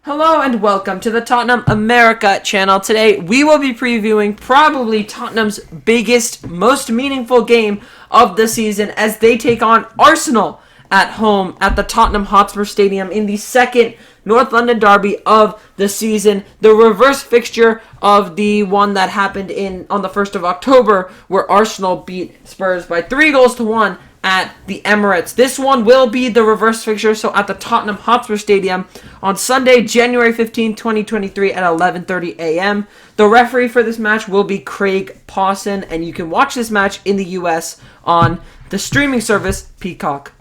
Hello and welcome to the Tottenham America channel. Today we will be previewing probably Tottenham's biggest, most meaningful game of the season as they take on Arsenal at home at the Tottenham Hotspur Stadium in the second North London derby of the season. The reverse fixture of the one that happened on the 1st of October where Arsenal beat Spurs by 3-1 at the Emirates. This one will be the reverse fixture, so at the Tottenham Hotspur Stadium on Sunday, January 15, 2023 at 11:30 a.m. The referee for this match will be Craig Pawson, and you can watch this match in the US on the streaming service Peacock.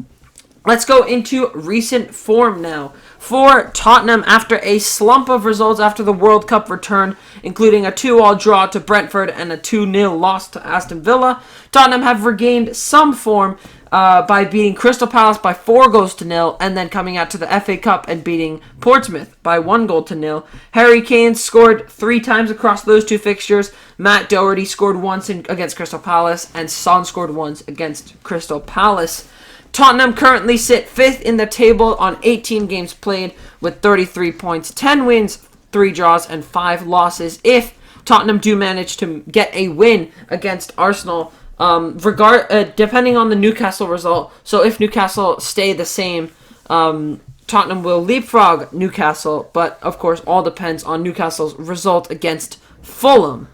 Let's go into recent form now. For Tottenham, after a slump of results after the World Cup return, including a 2-2 draw to Brentford and a 2-0 loss to Aston Villa, Tottenham have regained some form by beating Crystal Palace by 4-0 and then coming out to the FA Cup and beating Portsmouth by 1-0. Harry Kane scored 3 times across those two fixtures. Matt Doherty scored once against Crystal Palace, and Son scored once against Crystal Palace. Tottenham currently sit 5th in the table on 18 games played with 33 points, 10 wins, 3 draws, and 5 losses. If Tottenham do manage to get a win against Arsenal, depending on the Newcastle result, so if Newcastle stay the same, Tottenham will leapfrog Newcastle, but of course all depends on Newcastle's result against Fulham.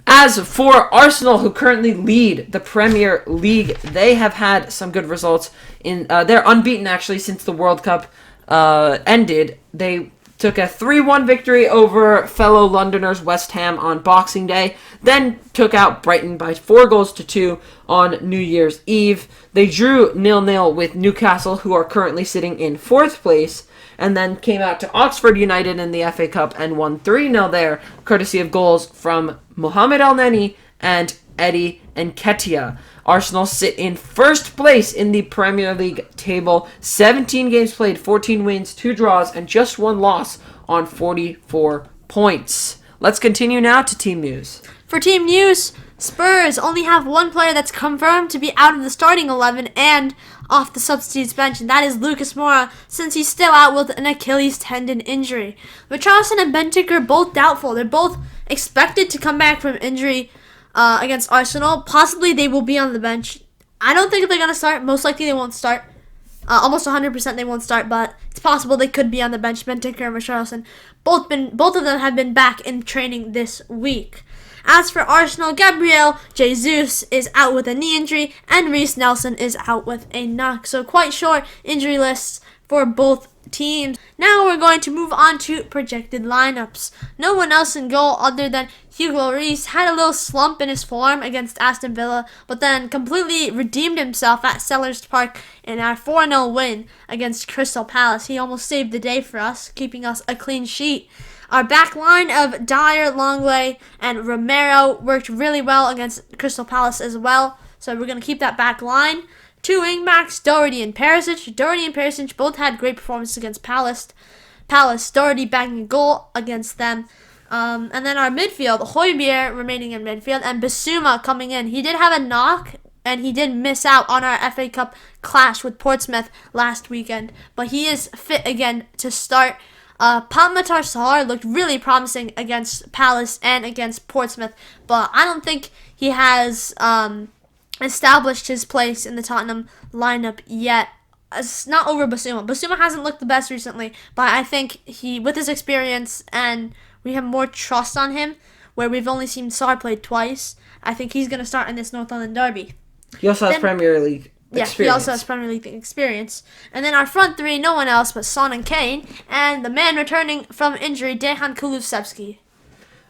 As for Arsenal, who currently lead the Premier League, they have had some good results. They're unbeaten, actually, since the World Cup ended. They took a 3-1 victory over fellow Londoners West Ham on Boxing Day, then took out Brighton by 4-2 on New Year's Eve. They drew 0-0 with Newcastle, who are currently sitting in 4th place, and then came out to Oxford United in the FA Cup and won 3-0 there, courtesy of goals from Mohamed El-Neni and Eddie Nketiah. Arsenal sit in 1st place in the Premier League table, 17 games played, 14 wins, 2 draws, and just 1 loss on 44 points. Let's continue now to team news. For team news, Spurs only have one player that's confirmed to be out of the starting 11 and off the substitutes bench, and that is Lucas Moura, since he's still out with an Achilles tendon injury. Richarlison and Bentancur both doubtful. They're both expected to come back from injury against Arsenal. Possibly they will be on the bench. I don't think they're going to start. Most likely they won't start. Almost 100% they won't start, but it's possible they could be on the bench. Bentancur and Richarlison, both of them have been back in training this week. As for Arsenal, Gabriel Jesus is out with a knee injury, and Reece Nelson is out with a knock. So quite short injury lists for both teams. Now we're going to move on to projected lineups. No one else in goal other than Hugo Lloris had a little slump in his form against Aston Villa, but then completely redeemed himself at Selhurst Park in our 4-0 win against Crystal Palace. He almost saved the day for us, keeping us a clean sheet. Our back line of Dyer, Longley, and Romero worked really well against Crystal Palace as well, so we're going to keep that back line. 2 wing-backs, Doherty and Perisic. Doherty and Perisic both had great performances against Palace. Doherty bagging a goal against them. And then our midfield, Højbjerg remaining in midfield, and Bissouma coming in. He did have a knock, and he did miss out on our FA Cup clash with Portsmouth last weekend, but he is fit again to start. Pape-Matar Sarr looked really promising against Palace and against Portsmouth, but I don't think he has established his place in the Tottenham lineup yet. It's not over Bissouma. Bissouma hasn't looked the best recently, but I think with his experience, and we have more trust on him, where we've only seen Sarr play twice, I think he's going to start in this North London derby. He also has Premier League experience. Yeah, he also has Premier League experience. And then our front three, no one else but Son and Kane, and the man returning from injury, Dejan Kulusevski.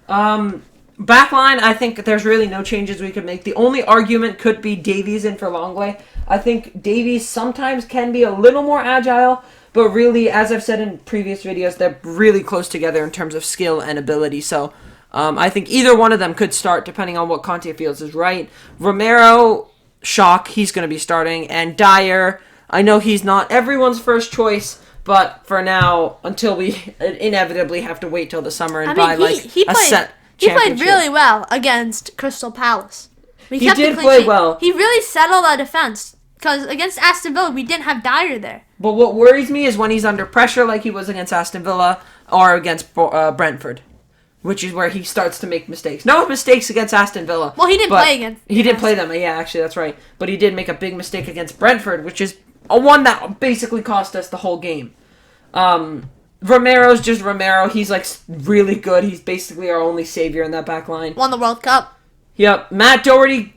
Backline, I think there's really no changes we could make. The only argument could be Davies in for Longley. I think Davies sometimes can be a little more agile, but really, as I've said in previous videos, they're really close together in terms of skill and ability. So I think either one of them could start, depending on what Conte feels is right. Romero, shock, he's going to be starting. And Dyer, I know he's not everyone's first choice, but for now, until we inevitably have to wait till the summer and buy a set championship. He played really well against Crystal Palace. We He kept the did clean play sheet. well. He really settled our defense. Because against Aston Villa, we didn't have Dyer there. But what worries me is when he's under pressure like he was against Aston Villa or against Brentford, which is where he starts to make mistakes. No mistakes against Aston Villa. Well, he didn't play against. He didn't play them. Yeah, actually, that's right. But he did make a big mistake against Brentford, which is a one that basically cost us the whole game. Romero's just Romero. He's like really good. He's basically our only savior in that back line. Won the World Cup. Yep. Matt Doherty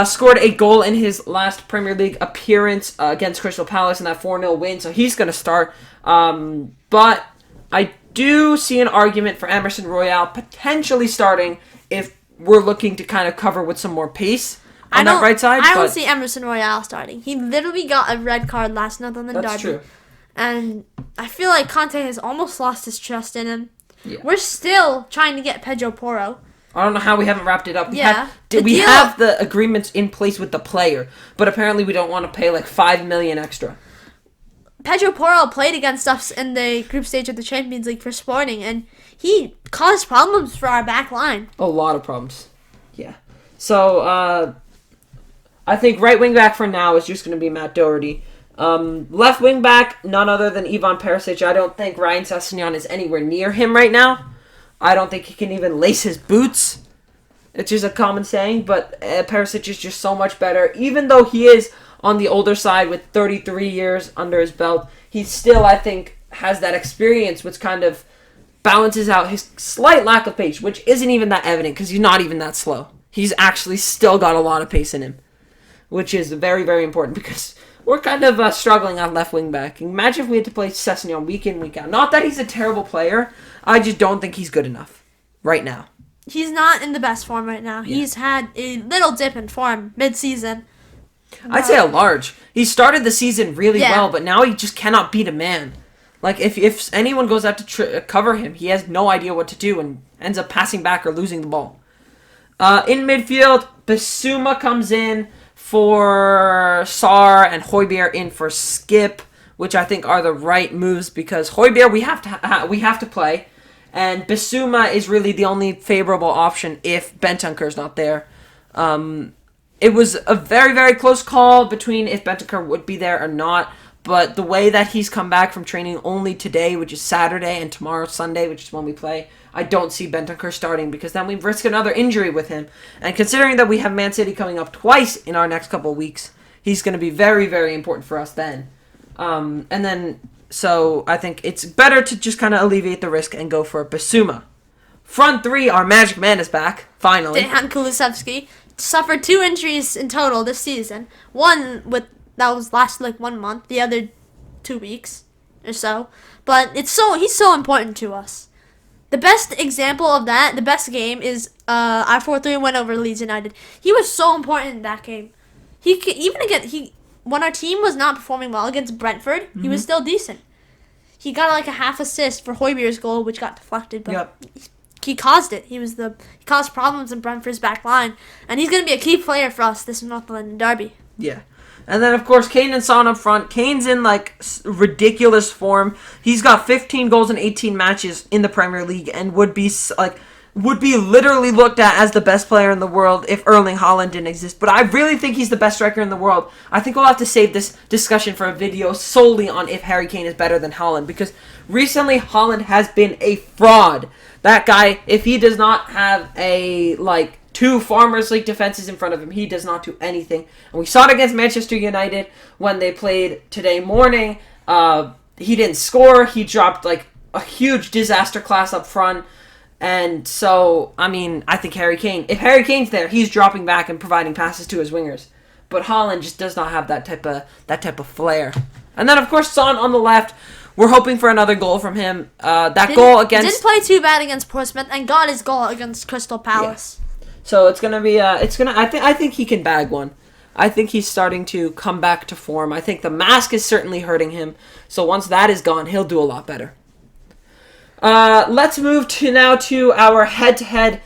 scored a goal in his last Premier League appearance against Crystal Palace in that 4-0 win, so he's going to start. But I do see an argument for Emerson Royale potentially starting if we're looking to kind of cover with some more pace on that right side. I don't see Emerson Royale starting. He literally got a red card last night on the Derby. That's true. And I feel like Conte has almost lost his trust in him. Yeah. We're still trying to get Pedro Porro. I don't know how we haven't wrapped it up. We Yeah. have the agreements in place with the player, but apparently we don't want to pay like $5 million extra. Pedro Porro played against us in the group stage of the Champions League for Sporting, and he caused problems for our back line. A lot of problems. Yeah. So, I think right wing back for now is just going to be Matt Doherty. Left wing back, none other than Ivan Perisic. I don't think Ryan Sessegnon is anywhere near him right now. I don't think he can even lace his boots. It's just a common saying, but Perisic is just so much better. Even though he is on the older side with 33 years under his belt, he still, I think, has that experience which kind of balances out his slight lack of pace, which isn't even that evident because he's not even that slow. He's actually still got a lot of pace in him, which is very, very important because we're kind of struggling on left wing back. Imagine if we had to play Sessegnon week in, week out. Not that he's a terrible player. I just don't think he's good enough right now. He's not in the best form right now. Yeah. He's had a little dip in form mid-season. I'd say a large. He started the season really Yeah. well, but now he just cannot beat a man. Like, if anyone goes out to cover him, he has no idea what to do and ends up passing back or losing the ball. In midfield, Bissouma comes in for Sarr and Højbjerg in for Skip, which I think are the right moves because Højbjerg we have to play, and Bissouma is really the only favorable option if Bentancur's not there. It was a very, very close call between if Bentancur would be there or not, but the way that he's come back from training only today, which is Saturday, and tomorrow Sunday, which is when we play, I don't see Bentancur starting because then we risk another injury with him. And considering that we have Man City coming up twice in our next couple of weeks, he's going to be very, very important for us then. So I think it's better to just kind of alleviate the risk and go for Bissouma. Front three, our magic man is back, finally. Dejan Kulusevski suffered 2 injuries in total this season. One that was lasted like 1 month, the other 2 weeks or so. But he's so important to us. The best example of that, the best game is our 4-3 win over Leeds United. He was so important in that game. When our team was not performing well against Brentford, he was still decent. He got like a half assist for Højbjerg's goal, which got deflected, but he caused it. He caused problems in Brentford's back line, and he's going to be a key player for us this North London derby. Yeah. And then, of course, Kane and Son up front. Kane's in, like, ridiculous form. He's got 15 goals in 18 matches in the Premier League and would be literally looked at as the best player in the world if Erling Haaland didn't exist. But I really think he's the best striker in the world. I think we'll have to save this discussion for a video solely on if Harry Kane is better than Haaland, because recently Haaland has been a fraud. That guy, if he does not have a, 2 Farmers League defenses in front of him, he does not do anything. And we saw it against Manchester United when they played today morning. He didn't score. He dropped a huge disaster class up front. And so, I think Harry Kane, if Harry Kane's there, he's dropping back and providing passes to his wingers. But Haaland just does not have that type of flair. And then, of course, Son on the left. We're hoping for another goal from him. Didn't play too bad against Portsmouth and got his goal against Crystal Palace. Yeah. So it's gonna be. I think he can bag one. I think he's starting to come back to form. I think the mask is certainly hurting him. So once that is gone, he'll do a lot better. Let's move to our head-to-head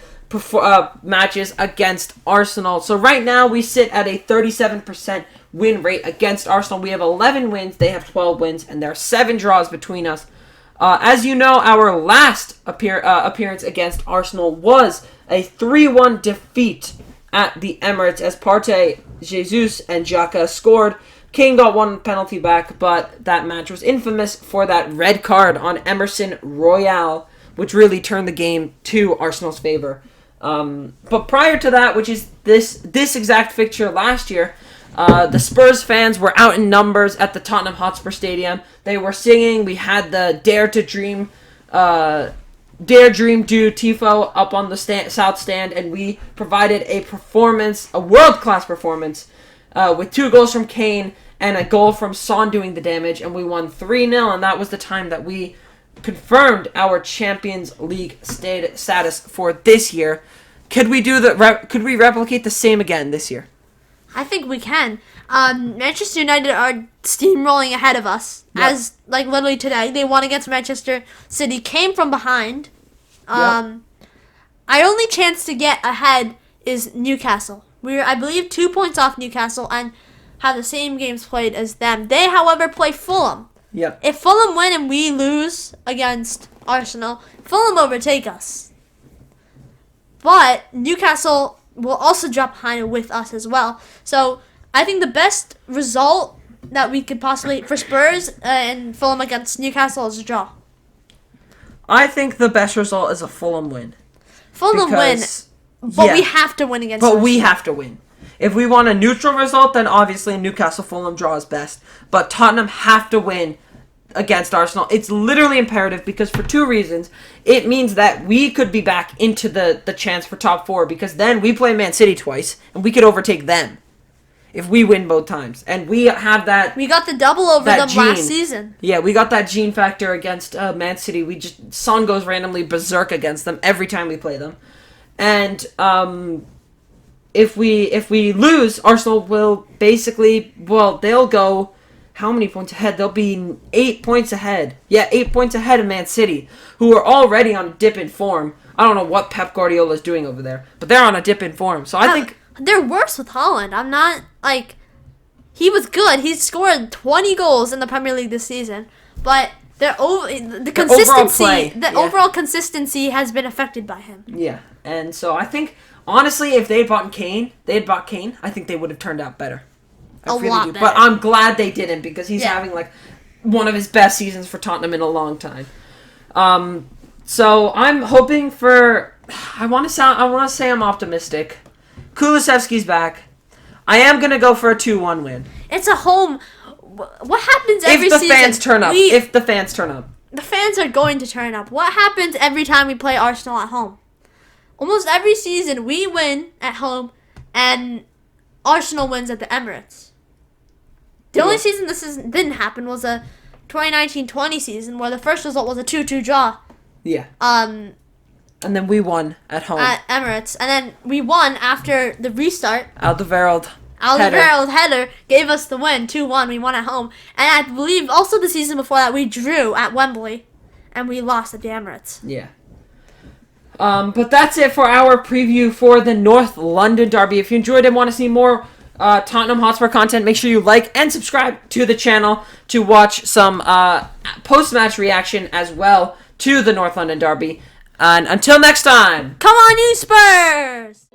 matches against Arsenal. So right now we sit at a 37% win rate against Arsenal. We have 11 wins, they have 12 wins, and there are 7 draws between us. As you know, our last appearance against Arsenal was a 3-1 defeat at the Emirates as Partey, Jesus, and Xhaka scored. Kane got one penalty back, but that match was infamous for that red card on Emerson Royale, which really turned the game to Arsenal's favor. But prior to that, which is this exact fixture last year, the Spurs fans were out in numbers at the Tottenham Hotspur Stadium. They were singing. We had the Dare Dream Do tifo up on the south stand, and we provided a world-class performance, with 2 goals from Kane and a goal from Son doing the damage, and we won 3-0, and that was the time that we confirmed our Champions League status for this year. Could we replicate the same again this year? I think we can. Manchester United are steamrolling ahead of us. Yep. As, literally today. They won against Manchester City. Came from behind. Our only chance to get ahead is Newcastle. We're, I believe, 2 points off Newcastle and have the same games played as them. They, however, play Fulham. Yep. If Fulham win and we lose against Arsenal, Fulham overtake us. But Newcastle will also drop behind with us as well. So I think the best result that we could possibly for Spurs and Fulham against Newcastle is a draw. I think the best result is a Fulham win. Fulham win, but we have to win against Arsenal. We have to win. If we want a neutral result, then obviously Newcastle-Fulham draw is best. But Tottenham have to win against Arsenal. It's literally imperative because for 2 reasons. It means that we could be back into the chance for top 4 because then we play Man City twice and we could overtake them if we win both times. And we have that. We got the double over them last season. Yeah, we got that gene factor against Man City. Son goes randomly berserk against them every time we play them. And if we lose, Arsenal will basically, they'll go how many points ahead? They'll be 8 points ahead. Yeah, 8 points ahead of Man City, who are already on a dip in form. I don't know what Pep Guardiola is doing over there, but they're on a dip in form. So I think they're worse with Haaland. I'm not, he was good. He scored 20 goals in the Premier League this season, but the consistency, overall consistency has been affected by him. Yeah, and so I think, honestly, if they had bought Kane, I think they would have turned out better. A lot better. But I'm glad they didn't because he's having one of his best seasons for Tottenham in a long time. So I'm hoping for. I want to say I'm optimistic. Kulusevski's back. I am gonna go for a 2-1 win. It's a home. What happens every season? If the fans turn up. If the fans turn up. The fans are going to turn up. What happens every time we play Arsenal at home? Almost every season we win at home, and Arsenal wins at the Emirates. The only season this didn't happen was a 2019-20 season where the first result was a 2-2 draw. Yeah. And then we won at home. At Emirates. And then we won after the restart. Alderweireld header gave us the win, 2-1. We won at home. And I believe also the season before that we drew at Wembley and we lost at the Emirates. Yeah. But that's it for our preview for the North London Derby. If you enjoyed and want to see more Tottenham Hotspur content, make sure you like and subscribe to the channel to watch some post-match reaction as well to the North London Derby. And until next time, come on, you Spurs!